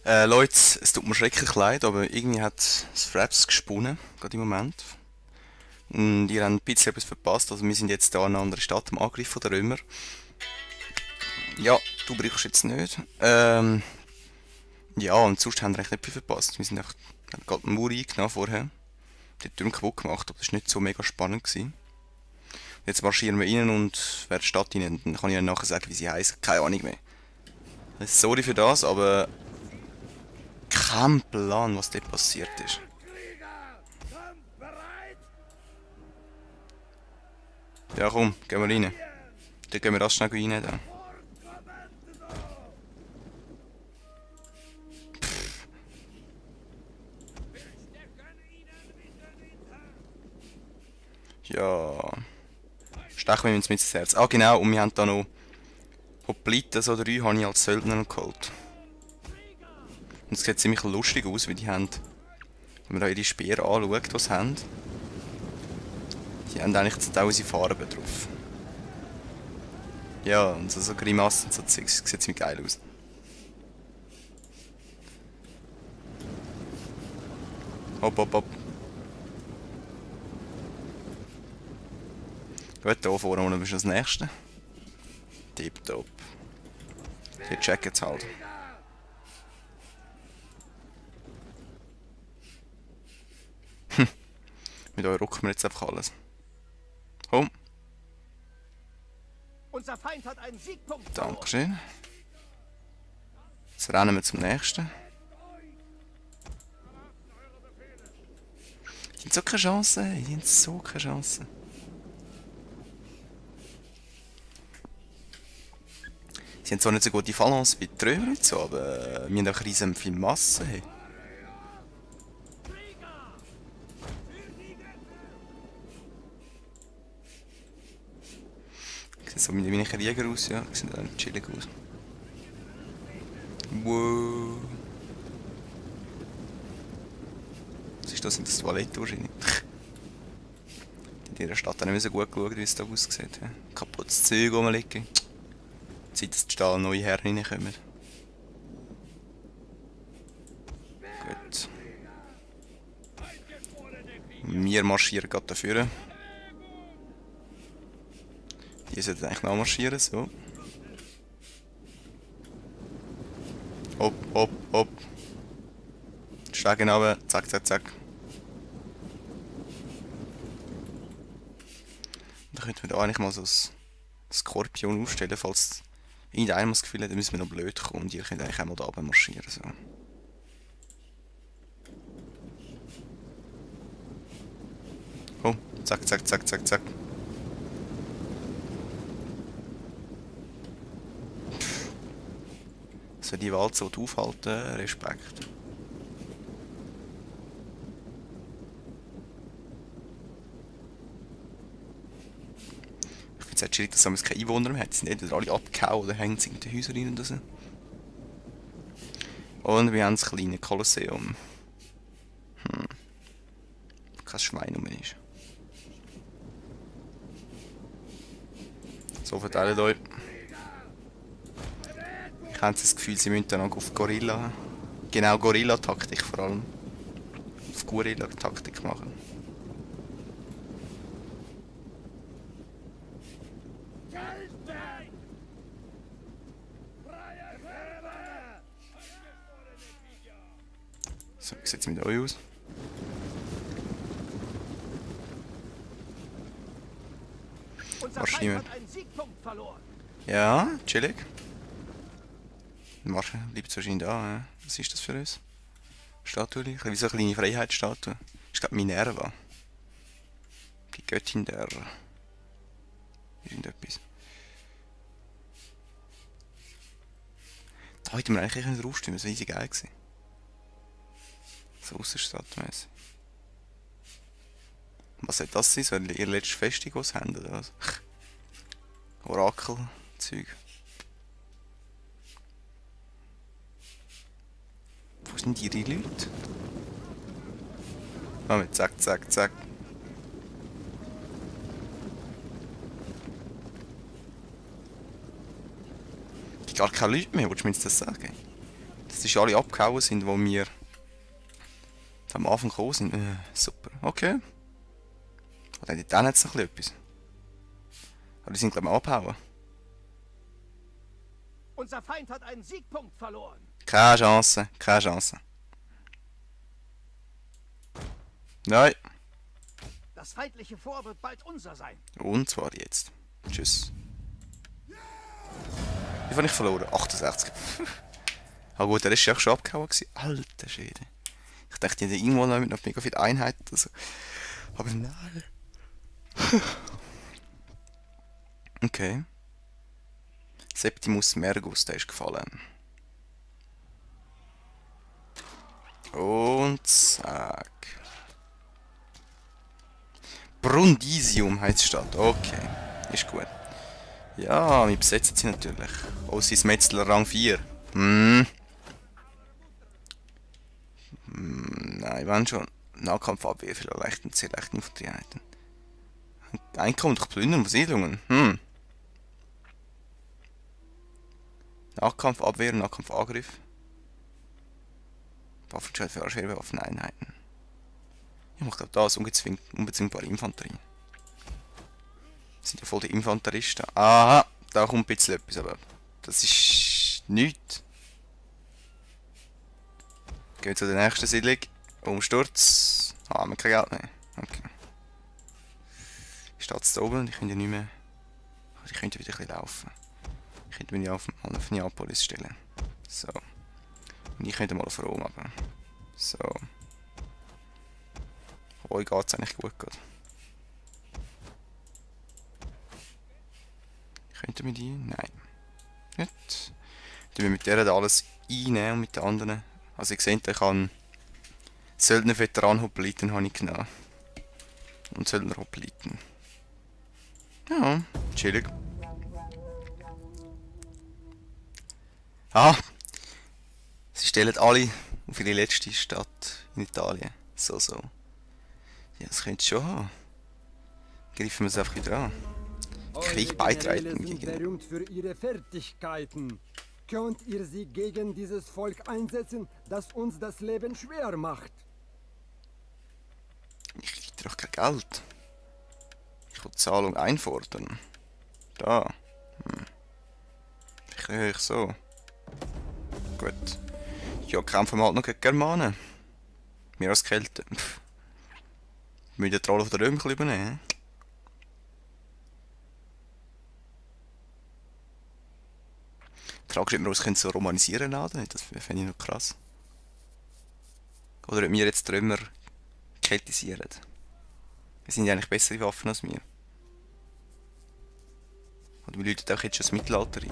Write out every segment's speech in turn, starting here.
Leute, es tut mir schrecklich leid, aber irgendwie hat das Fraps gesponnen, gerade im Moment. Und ihr habt ein bisschen etwas verpasst, also wir sind jetzt hier in einer anderen Stadt im Angriff von der Römer. Ja, du brichst jetzt nicht. Ja, und sonst haben wir eigentlich nicht viel verpasst. Wir sind einfach, haben gerade einen Mauer eingenommen vorher, die Türme kaputt gemacht, aber das war nicht so mega spannend gewesen. Jetzt marschieren wir rein und wer die Stadt rein, dann kann ich Ihnen nachher sagen, wie sie heisst. Keine Ahnung mehr. Sorry für das, aber kein Plan, was dort passiert ist. Ja komm, gehen wir rein. Dann gehen wir das schnell rein. Dann. Ja. Stechen wir uns mit ins Herz. Ah genau, und wir haben da noch Hoplites, so 3 habe ich als Söldner geholt. Und es sieht ziemlich lustig aus, wie die haben. Wenn man da ihre Speere anschaut, die sie haben. Die haben eigentlich tausend Farben drauf. Ja, und so Grimassen und so Zeugs, sieht ziemlich geil aus. Hopp, hopp, hopp. Gut, hier vorne bist du das nächste. Tipptopp. Die checken es halt. Mit euch rocken wir jetzt einfach alles. Komm. Unser Feind hat einen Siegpunkt verloren. Dankeschön. Jetzt rennen wir zum nächsten. Die haben so keine Chance, die haben so keine Chance. Sie haben zwar nicht so gute Phalanx wie die Römer und so, aber wir haben auch riesen viel Masse. Hey. Sieht so wie ein Krieger aus, ja. Die sehen auch chillig aus. Wow. Was ist das? Sind das Toiletten wahrscheinlich? In dieser Stadt haben nicht mehr so gut geschaut, wie es da aussieht. Ja. Kaputtes Zeug rumliegen. Zeit, dass die Stahl neue Herren reinkommen. Gut. Wir marschieren gerade dafür. Die sollten eigentlich noch marschieren, so. Hopp, hopp, hopp. Steigen runter, zack, zack, zack. Da könnten wir da eigentlich mal so ein Skorpion aufstellen, falls irgendeiner das Gefühl hat, dann müssen wir noch blöd kommen und ihr könnt eigentlich auch mal da runter marschieren. So. Komm, zack, zack, zack, zack, zack. So die Wald so aufhalten, Respekt. Ich finde es halt schwierig, dass es keine Einwohner mehr hat. Die sind entweder alle abgehauen oder hängen in den Häusern rein oder so. Und wir haben das kleine Kolosseum. Kein Schwein rum ist. So, verteilt euch. Ich habe das Gefühl, sie müssen dann auch auf Gorilla. Genau, Gorilla-Taktik vor allem. Auf Gorilla-Taktik machen. So, wie sieht es mit euch aus? Unser Feind hat einen Siegpunkt verloren. Ja, chillig. Marsch bleibt es wahrscheinlich da. Ja. Was ist das für uns? Statue? Wie so eine kleine Freiheitsstatue. Ich glaube Minerva. Die Göttin der... Irgendetwas. Da hätten wir eigentlich draufstimmen, das wäre easy geil gewesen. So ausserstadtmässig. Was soll das sein? So ihr letztes Festung, was sie haben, oder was? Orakel-Zeug. Wo sind ihre Leute? Moment, zack, zack, zack. Die gar keine Leute mehr, willst du mir jetzt das sagen? Das die alle abgehauen sind, wo wir am Anfang gekommen sind. Super, okay. Oder dann hat es noch etwas. Aber die sind glaube ich abgehauen. Unser Feind hat einen Siegpunkt verloren. Keine Chance, keine Chance. Nein. Das feindliche Fort wird bald unser sein. Und zwar jetzt. Tschüss. Wie habe ich verloren? 68. Ah gut, der ist ja auch schon abgehauen gewesen. Alter Schwede. Ich dachte, die hätten irgendwo noch mega viele Einheiten oder so. Aber nein. Okay. Septimus Mergus, der ist gefallen. Und zack. Brundisium heisst die Stadt. Okay, ist gut. Ja, wir besetzen sie natürlich. Oh, sie ist Metzler Rang 4. Nein, wenn schon. Nahkampfabwehr für leichte und sehr leichte Infanterieeinheiten. Einkommen durch Plündern von Siedlungen. Nahkampfabwehr, Nahkampfangriff. Waffenscheid für schwere Waffeneinheiten. Ich mache das unbezwingbare Infanterie. Das sind ja voll die Infanteristen. Aha, da kommt ein bisschen etwas, aber das ist nichts. Gehen wir zu der nächsten Siedlung. Umsturz. Ah, haben wir kein Geld mehr. Okay. Die Stadt da oben und ich könnte nicht mehr. Ich könnte wieder ein bisschen laufen. Ich könnte mich auf Neapolis stellen. So. Und ich könnte mal auf Rom, aber. So. Euch geht es eigentlich gut gerade. Könnten wir die? Nein. Nicht. Tun wir mit der da alles einnehmen und mit den anderen. Also ihr seht, ich habe Söldner Veteran Hopliten habe ich genommen. Und Söldner Hopliten. Ja, chillig. Ah! Sie stellen alle auf ihre letzte Stadt in Italien. So. Ja, das könnte schon haben. Greifen wir es einfach wieder an. Krieg beitreten gegen. Berühmt für ihre Fertigkeiten. Könnt ihr sie gegen dieses Volk einsetzen, das uns das Leben schwer macht? Ich kriege doch kein Geld. Ich will Zahlung einfordern. Da. Ich höre ich so. Gut. Ja, kämpfen wir halt noch gegen Germanen. Wir als Kelten. Wir müssen die Rolle der Römer übernehmen. Die Frage ist, ob wir uns so romanisieren lassen. Das fände ich noch krass. Oder ob wir jetzt die Römer keltisieren. Wir sind ja eigentlich bessere Waffen als wir. Oder wir läuten auch jetzt schon das Mittelalter ein.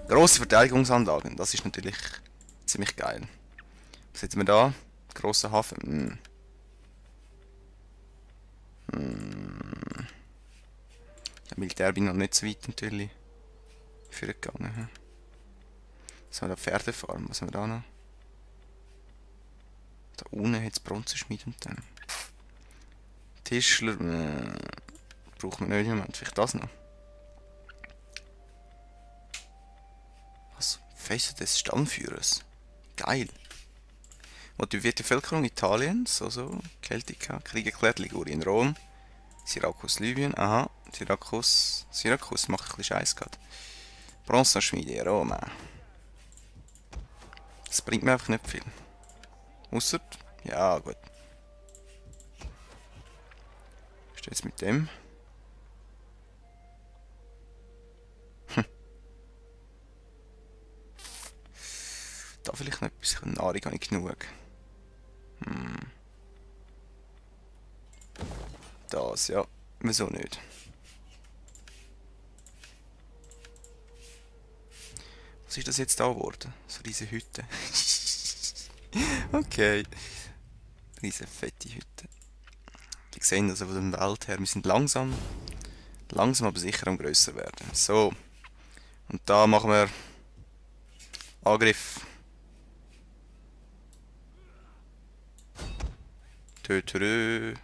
Grosse Verteidigungsanlagen, das ist natürlich ziemlich geil. Was setzen wir da? Grosser Hafen. Ja, Militär bin ich noch nicht so weit natürlich vorgegangen. Was haben wir da? Pferdefarm, was haben wir da noch? Da unten hat es Bronzeschmied und dann. Tischler, brauchen wir nicht im Moment, vielleicht das noch. Was? Feste des Stammführers. Geil. Motivierte Bevölkerung Italiens, also Keltika, Krieg erklärt, Ligurien, Rom, Syrakus, Libyen, aha, Syrakus macht ein bisschen Scheiß gerade. Bronzenschmiede, Roma. Das bringt mir einfach nicht viel. Ausser, ja gut. Was ist jetzt mit dem? Da vielleicht noch etwas, Nahrung habe ich genug. Das, ja. Wieso nicht? Was ist das jetzt da geworden? So diese Hütte. Okay. Diese fette Hütte. Wir sehen also von der Welt her, wir sind langsam aber sicher am grösser werden. So. Und da machen wir Angriff. Tötörö.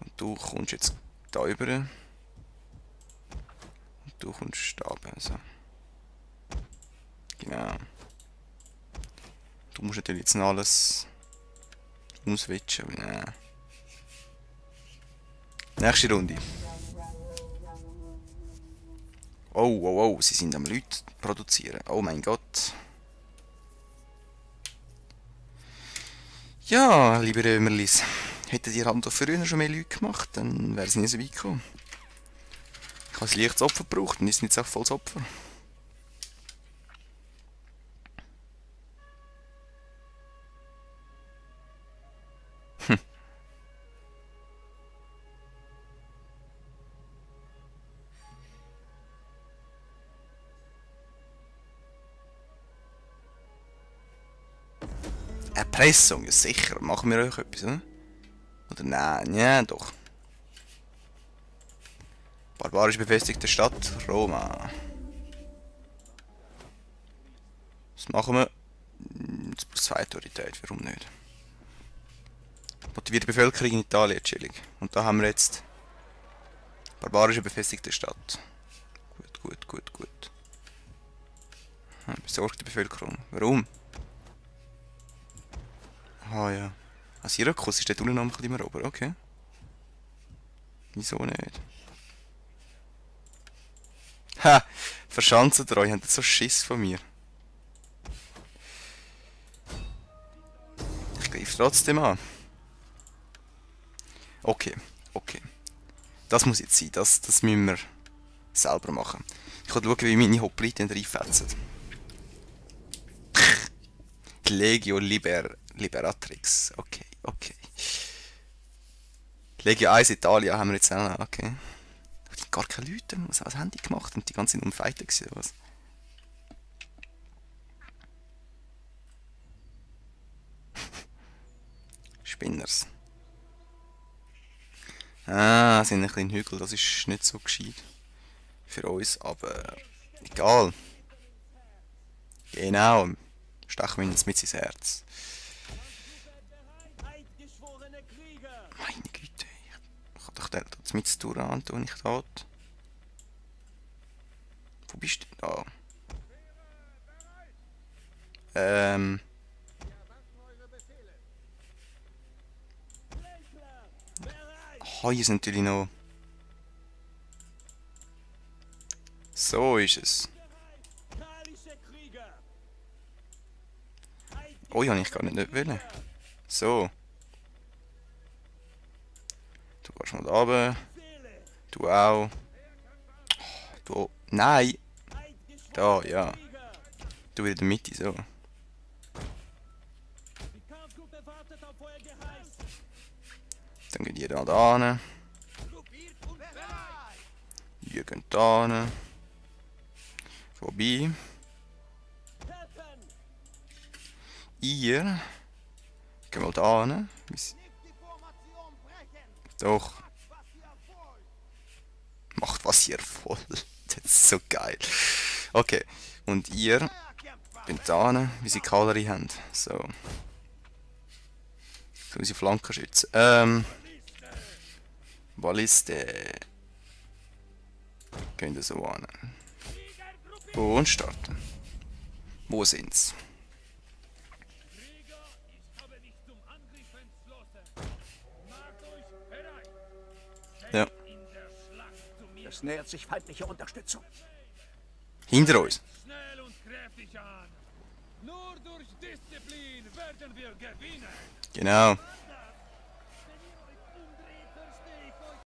Und du kommst jetzt da rüber. Und Du kommst da runter. So. Genau. Du musst natürlich jetzt noch alles umswitchen. Nächste Runde. Oh, oh, oh, sie sind am Leute produzieren. Oh mein Gott. Ja, liebe Römerlis, hätten die halt früher schon mehr Leute gemacht, dann wäre es nie so weit gekommen. Ich habe ein leichtes Opfer gebraucht und ist nicht so volles Opfer. Erpressung, ja sicher. Machen wir euch etwas, oder? Oder nein, ja doch. Barbarisch befestigte Stadt, Roma. Was machen wir? Jetzt plus 2 Autorität, warum nicht? Motivierte Bevölkerung in Italien, chillig. Und da haben wir jetzt barbarische befestigte Stadt. Gut, gut, gut, gut. Besorgte Bevölkerung. Warum? Ah ja. Syrakus ist der Tunnelname ein bisschen oben, okay. Wieso nicht? Ha! Verschanzt euch, habt ihr so Schiss von mir. Ich greife trotzdem an. Okay, okay. Das muss jetzt sein, das müssen wir selber machen. Ich kann schauen, wie meine Hopliten reinfetzen. Legio Liberatrix. Okay, okay. Legio 1 Italien haben wir jetzt auch noch. Okay. Gar keine Leute. Was haben die gemacht? Und die ganze Zeit um Fighten gewesen, oder was? Spinners. Ah, sind ein kleiner Hügel. Das ist nicht so gescheit für uns, aber egal. Genau. Stechen wir uns mit ins Herz. Meine Güte, ich kann doch den mit durch an, tun ich dort. Wo bist du denn da? Oh, hier sind natürlich noch. So ist es. Oh, ja, ich gar nicht wollen. So. Du gehst mal da runter. Du auch. Du. Nein! Da, ja. Du wieder in der Mitte, so. Dann geht ihr da hin. Ihr könnt da hin. Vorbei. Ihr. Gehen mal da hin. Doch. Macht was ihr wollt. Das ist so geil. Okay. Und ihr könnt da hin, wie sie Kavallerie haben. So. So unsere Flankenschützen. Balliste. Gehen wir so an. Und starten. Wo sind's? Ja. Es nähert sich feindliche Unterstützung. Hinter uns. Schnell und kräftig an. Nur durch Disziplin werden wir gewinnen. Genau.